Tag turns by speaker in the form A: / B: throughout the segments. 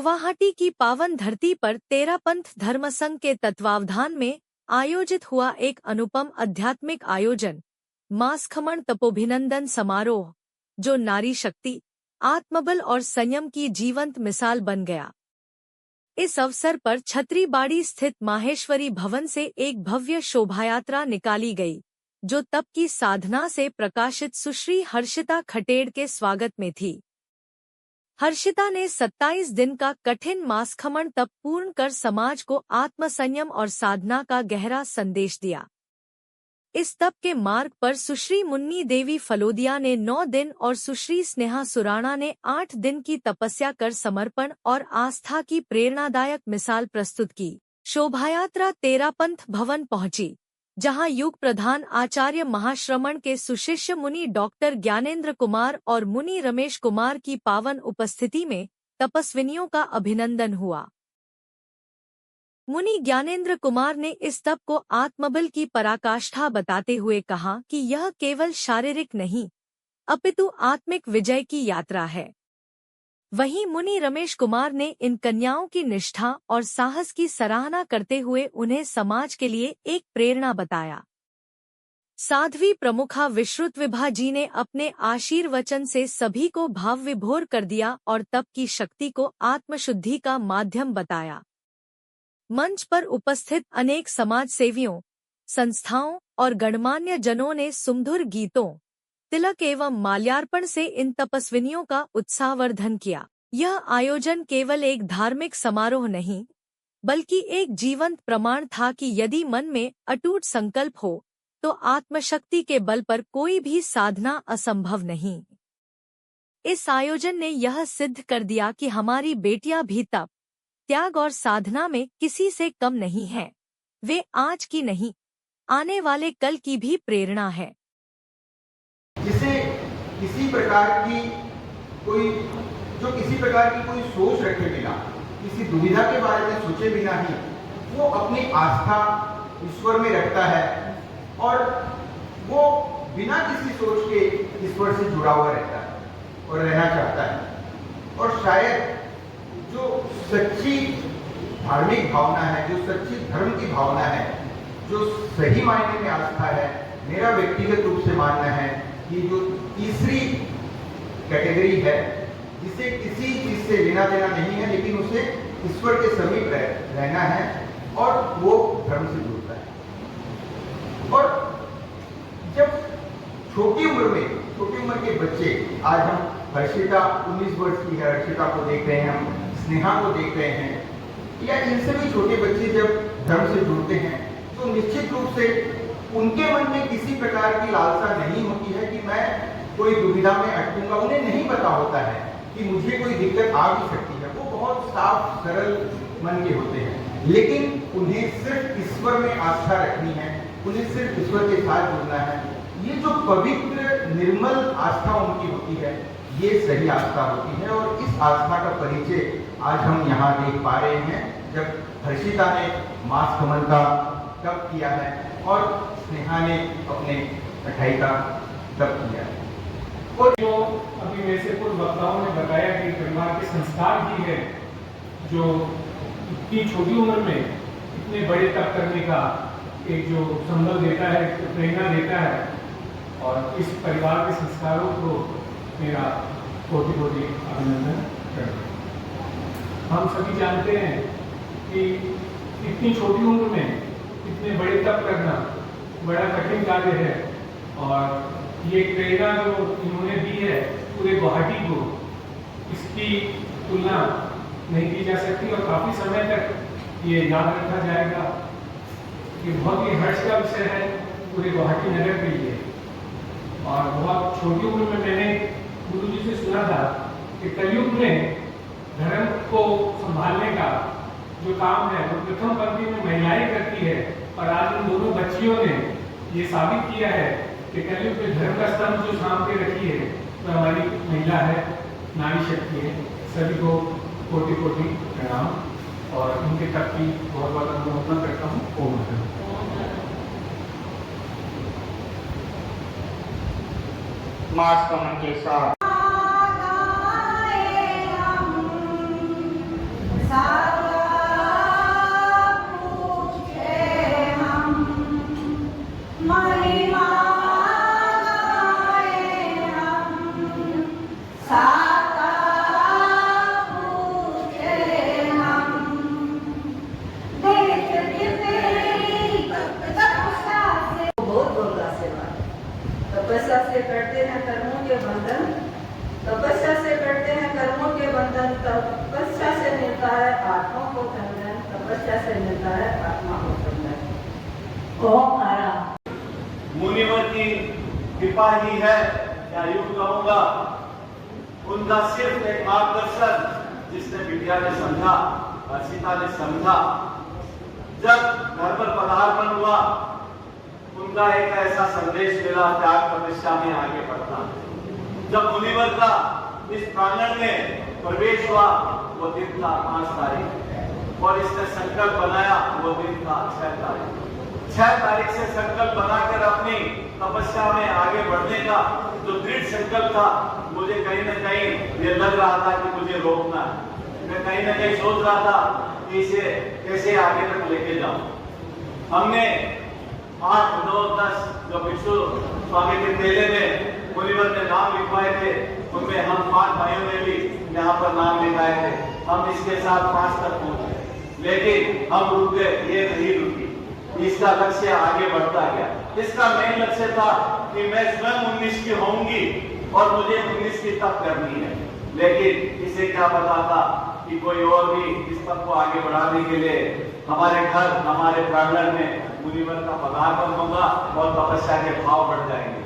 A: गुवाहाटी की पावन धरती पर तेरापंथ धर्म संघ के तत्वावधान में आयोजित हुआ एक अनुपम आध्यात्मिक आयोजन मासखमण तपोभिनंदन समारोह, जो नारी शक्ति, आत्मबल और संयम की जीवंत मिसाल बन गया। इस अवसर पर छतरीबाड़ी स्थित माहेश्वरी भवन से एक भव्य शोभायात्रा निकाली गई, जो तप की साधना से प्रकाशित सुश्री हर्षिता खटेड़ के स्वागत में थी। हर्षिता ने 27 दिन का कठिन मासखमण तप पूर्ण कर समाज को आत्मसंयम और साधना का गहरा संदेश दिया। इस तप के मार्ग पर सुश्री मुन्नी देवी फलोदिया ने 9 दिन और सुश्री स्नेहा सुराणा ने 8 दिन की तपस्या कर समर्पण और आस्था की प्रेरणादायक मिसाल प्रस्तुत की। शोभायात्रा तेरापंथ भवन पहुंची, जहां युग प्रधान आचार्य महाश्रमण के सुशिष्य मुनि डॉक्टर ज्ञानेंद्र कुमार और मुनि रमेश कुमार की पावन उपस्थिति में तपस्विनियों का अभिनंदन हुआ। मुनि ज्ञानेंद्र कुमार ने इस तप को आत्मबल की पराकाष्ठा बताते हुए कहा कि यह केवल शारीरिक नहीं, अपितु आत्मिक विजय की यात्रा है। वहीं मुनि रमेश कुमार ने इन कन्याओं की निष्ठा और साहस की सराहना करते हुए उन्हें समाज के लिए एक प्रेरणा बताया। साध्वी प्रमुखा विश्रुतविभा जी ने अपने आशीर्वचन से सभी को भाव विभोर कर दिया और तप की शक्ति को आत्मशुद्धि का माध्यम बताया। मंच पर उपस्थित अनेक समाज सेवियों, संस्थाओं और गणमान्य जनों ने सुमधुर गीतों, तिलक एवं माल्यार्पण से इन तपस्विनियों का उत्साहवर्धन किया। यह आयोजन केवल एक धार्मिक समारोह नहीं, बल्कि एक जीवंत प्रमाण था कि यदि मन में अटूट संकल्प हो, तो आत्मशक्ति के बल पर कोई भी साधना असंभव नहीं। इस आयोजन ने यह सिद्ध कर दिया कि हमारी बेटियां भी तप, त्याग और साधना में किसी से कम नहीं हैं। वे आज की नहीं, आने वाले कल की भी प्रेरणा है।
B: जिसे किसी प्रकार की कोई सोच रखे बिना, किसी दुविधा के बारे में सोचे बिना ही वो अपनी आस्था ईश्वर में रखता है और वो बिना किसी सोच के ईश्वर से जुड़ा हुआ रहता है और रहना चाहता है। और शायद जो सच्ची धार्मिक भावना है, जो सच्ची धर्म की भावना है, जो सही मायने में आस्था है, मेरा व्यक्तिगत रूप से मानना है कि जो तीसरी कैटेगरी है, जिसे किसी चीज से लेना देना नहीं है, लेकिन उसे ईश्वर के समीप रहना है और वो धर्म से जुड़ता है। और जब छोटी उम्र के बच्चे, आज हम हर्षिता 19 वर्ष की है, हर्षिता को देख रहे हैं, हम स्नेहा को देख रहे हैं, या इनसे भी छोटे बच्चे जब धर्म से जुड़ते हैं तो निश्चित रूप से उनके मन में किसी प्रकार की लालसा नहीं होती है कि मैं कोई दुविधा में अटकूंगा। उन्हें नहीं पता होता है कि मुझे कोई दिक्कत आ भी सकती है। वो बहुत साफ सरल मन के होते हैं, लेकिन उन्हें सिर्फ ईश्वर में आस्था रखनी है, उन्हें सिर्फ ईश्वर के साथ जुड़ना है। ये जो पवित्र निर्मल आस्था उनकी होती है, ये सही आस्था होती है। और इस आस्था का परिचय आज हम यहाँ देख पा रहे हैं, जब हर्षिता ने मासखमण का तप किया है और स्नेहा ने अपने मिठाई का तप किया है।
C: और जो अभी मेरे से पूर्व वक्ताओं ने बताया कि परिवार के संस्कार ही है जो इतनी छोटी उम्र में इतने बड़े तप करने का एक जो संबल देता है, प्रेरणा देता है। और इस परिवार के संस्कारों को मेरा कोटि-कोटि अभिनंदन करता हूं। हम सभी जानते हैं कि इतनी छोटी उम्र में इतने बड़े तप करना बड़ा कठिन कार्य है और ये प्रेरणा जो इन्होंने दी है पूरे गुवाहाटी को, इसकी तुलना नहीं की जा सकती और काफी समय तक ये याद रखा जाएगा। ये बहुत ही हर्ष का विषय है पूरे गुवाहाटी नगर के लिए। और बहुत छोटी उम्र में मैंने गुरु जी से सुना था कि कलयुग में धर्म को संभालने का जो काम है वो प्रथम पंक्ति में महिलाएं करती है। और आज उन दोनों बच्चियों ने ये साबित किया है कि कलयुग में धर्म का स्तंभ जो थाम के रखी है तो हमारी महिला है, नारी शक्ति है। सभी को कोटि-कोटि प्रणाम और उनके तक की बहुत बहुत अनुमोदना करता हूँ। ओम
B: मासखमण के साथ
D: महिमा गाए हम, साता पूछे हम, देख के तेरी तपस्या से बहुत बोला सेवा। तपस्या से करते हैं कर्मों के बंधन, तपस्या से करते हैं कर्मों के बंधन, तपस्या से मिलता है आत्मा को बंधन, तपस्या से मिलता है आत्मा को बंधन। ओम आरा
E: मुनिवर की कृपा ही है, या यूं कहूंगा उनका सिर्फ एक मार्गदर्शन जिसने बिटिया ने समझा, सीता ने समझा। जब घर पर पदार्पण हुआ, उनका एक ऐसा संदेश मिला, त्याग तपस्या में आगे बढ़ना। जब मुनिवर का इस प्रांगण में प्रवेश हुआ, वो दिन था 5 तारीख, और इसने संकल्प बनाया, वो दिन था 6 तारीख। 6 तारीख से संकल्प बनाकर अपनी तपस्या में आगे बढ़ने का जो दृढ़ संकल्प था, मुझे कहीं न कहीं ये लग रहा था कि मुझे रोकना है। मैं कहीं न कहीं सोच रहा था कि इसे कैसे आगे तक लेके जाऊं। हमने 8, 9, 10 जो भिक्षु स्वामी के तेले में मुनिवर ने नाम लिखवाए थे, उनमें हम 5 भाइयों ने भी यहाँ पर नाम लिखाए थे। हम इसके साथ 5 तक पहुंचे, लेकिन हम रुक गए, ये नहीं रुकी। इसका लक्ष्य आगे बढ़ता गया। इसका मेन लक्ष्य था कि मैं स्वयं 19 की होंगी और मुझे 19 की तप करनी है। लेकिन इसे क्या पता था कि कोई और भी इस तप को आगे बढ़ाने के लिए हमारे घर, हमारे प्रांगण में मुनिवर का पदार्पण होगा और तपस्या के भाव बढ़ जाएंगे।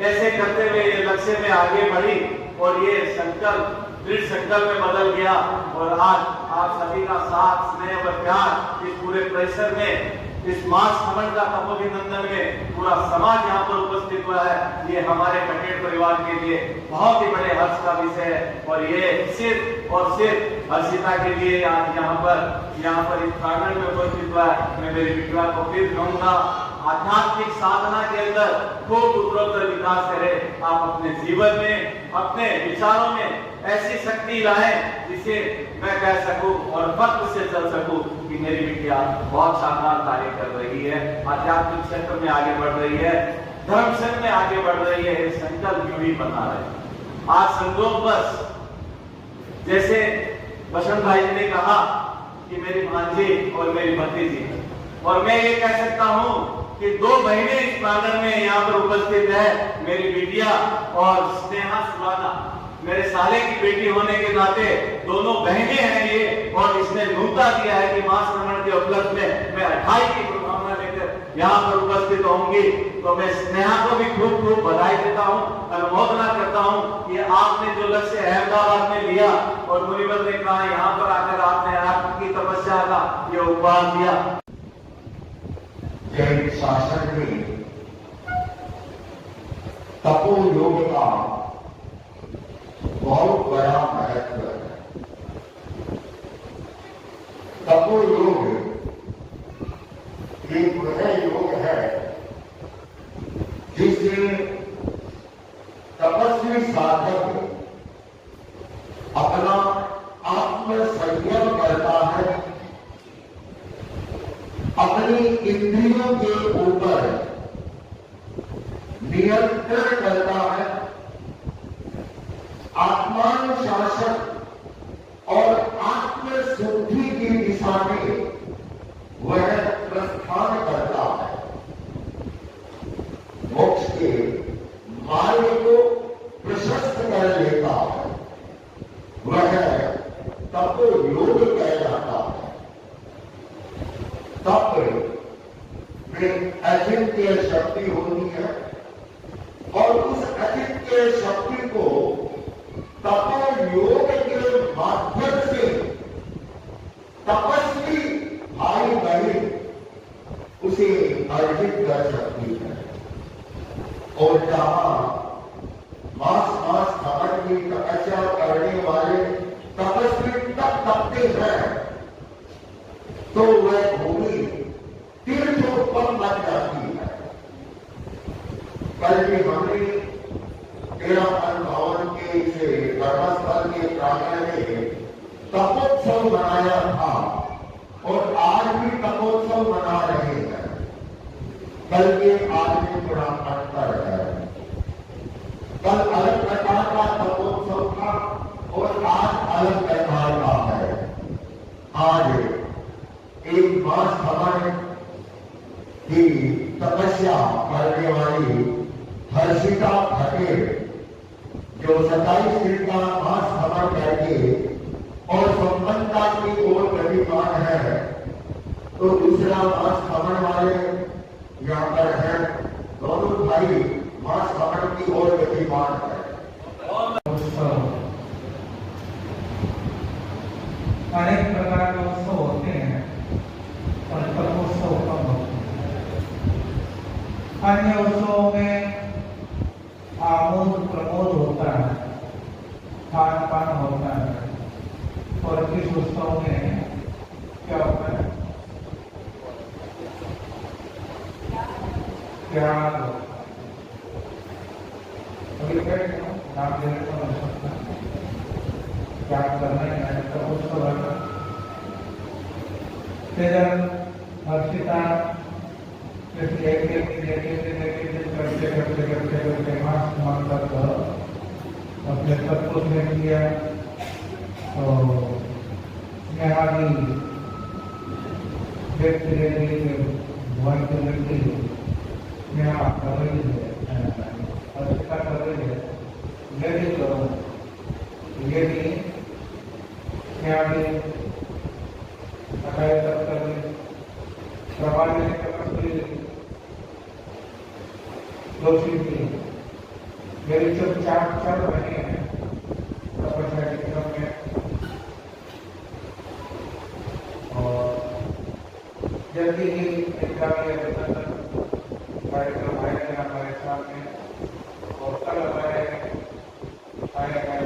E: ऐसे करते हुए ये लक्ष्य में आगे बढ़ी और ये संकल्प दृढ़ संकल्प में बदल गया। और आज आप सभी का साथ, स्नेह और प्यार इस पूरे परिसर में, इस मास खमन का तपोभिनंदन में पूरा समाज यहाँ पर उपस्थित हुआ है। ये हमारे कटेर परिवार के लिए बहुत ही बड़े हर्ष का विषय है। और ये सिर्फ और सिर्फ हर्षिता के लिए आज यहाँ पर इस प्रांगण में उपस्थित हुआ है। मैं मेरी बिटिया को फिर कहूंगा, आध्यात्मिक साधना के अंदर खूब उत्तरोत्तर विकास करें। आप अपने जीवन में, अपने विचारों में ऐसी शक्ति लाएं जिसे मैं कह सकूं और फख्र से चल सकूं कि मेरी बिटिया बहुत शानदार कार्य कर रही है, आध्यात्मिक क्षेत्र में आगे बढ़ रही है, धर्म संघ में आगे बढ़ रही है। संकल्प यूं ही बना रहे। आज संजोगवश जैसे बसंत भाई जी ने कहा कि मेरी भांजी और मेरी भतीजी, और मैं ये कह सकता हूं कि 2 महीने इस प्रांगण में यहाँ पर उपस्थित है। मेरी बिटिया और स्नेहा सुराना मेरे साले की बेटी होने के नाते दोनों बहनें हैं ये। और इसने न्योता दिया है कि मास श्रवण के उपलक्ष्य में मैं 28 की शुभकामना लेकर यहाँ पर उपस्थित होंगी। तो मैं स्नेहा को भी खूब खूब बधाई देता हूँ, अनुमोदना करता हूँ कि आपने जो लक्ष्य अहमदाबाद में लिया और मुनिवर ने कहा यहाँ पर आकर आपने आपकी तपस्या का ये उपहार दिया।
F: जैन शासन में तपो योग का बहुत बड़ा महत्व है। तपो योग एक वह योग है जिसमें तपस्वी साधक अपना आत्मसंयम करता है, अपनी इंद्रियों के ऊपर नियंत्रण करता है, आत्मानुशासन और आत्मशुद्धि की दिशा में वह प्रस्थान करता है। मोक्ष के मार्ग को प्रशस्त कर लेता है। वह तपो योग कहलाता है। तप में अचिंत्य शक्ति होती है और उस अचिंत्य शक्ति को तपो योग के माध्यम से तपस्वी भाई बहन उसे अर्जित कर सकती है। और जहां मास खमन की तपस्या करने वाले तपस्वी तब तपते हैं तो वह भूमि तीर्थोत्पन्न बन जाती है। कल भी हमने तेरा भवन के धर्मस्थल के प्रांगण में तपोत्सव मनाया था और आज भी तपोत्सव मना रहे हैं। बल्कि आज में थोड़ा अंतर है। कल अलग प्रकार का तपोत्सव था और आज अलग प्रकार का है। आज एक मास हवन की तपस्या करने वाली हर्षिता पटेल जो 27 दिन का मास हवन करके और संपन्नता की ओर गतिमान है, तो दूसरा मास हवन वाले यहाँ पर है। दोनों भाई मास हवन की ओर गतिमान है।
C: अनेक प्रकार के उत्सव होते हैं और तपोत्सव कम होते हैं। अन्य उत्सवों में आमोद प्रमोद होता है, खान पान होता है, और इस उत्सव में क्या होता है? त्याग होता है। अभी नाम लेने को नहीं सकता, त्याग करना है तपोत्सव है। फिर हर्षिता करते मास मान तक अपने तत्व में किया, तो स्नेहादी व्यक्ति भगवान के व्यक्ति स्नेहा कर रही है, हर्षिता कर रही है, यदि करो यदि स्नेहादी अकाय तक कर प्रभावी मेरी जो चार बने हैं तपस्या के क्रम में, और जल्दी ही कार्यक्रम आएगा हमारे सामने, और कल आएगा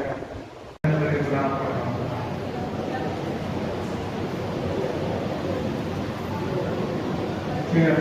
C: फिर